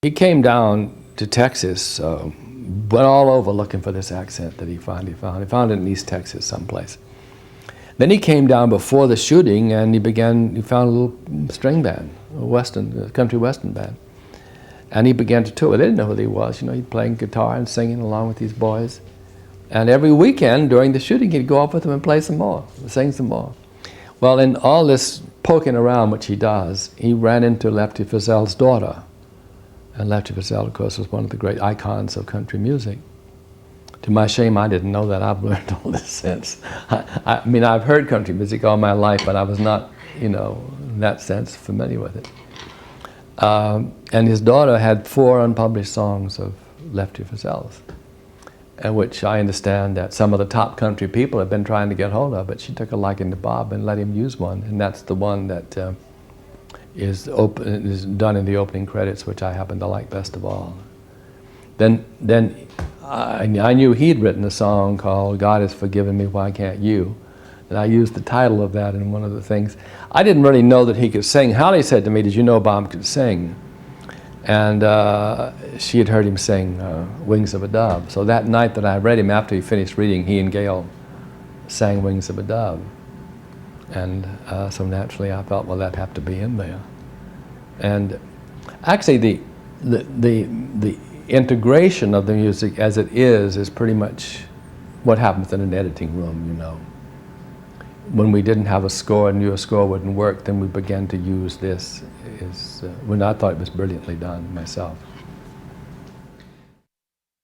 He came down to Texas, went all over looking for this accent that he finally found. He found it in East Texas someplace. Then he came down before the shooting and he found a little string band, a country western band. And he began to tour. They didn't know who he was. You know, he'd playing guitar and singing along with these boys. And every weekend during the shooting, he'd go off with them and play some more, sing some more. Well, in all this poking around, which he does, he ran into Lefty Frizzell's daughter. And Lefty Frizzell, of course, was one of the great icons of country music. To my shame, I didn't know that. I've learned all this since. I mean, I've heard country music all my life, but I was not, you know, in that sense, familiar with it. And his daughter had 4 unpublished songs of Lefty Frizzell's, and which I understand that some of the top country people have been trying to get hold of, but she took a liking to Bob and let him use one, and that's the one that is done in the opening credits, which I happen to like best of all. Then I knew he'd written a song called "God Has Forgiven Me, Why Can't You?" And I used the title of that in one of the things. I didn't really know that he could sing. Hallie said to me, "Did you know Bob could sing?" And she had heard him sing "Wings of a Dove." So that night that I read him, after he finished reading, he and Gail sang "Wings of a Dove." And so naturally I thought, well, that'd have to be in there. And actually the integration of the music as it is pretty much what happens in an editing room, you know. When we didn't have a score and knew a score wouldn't work, then we began to use this when I thought it was brilliantly done myself.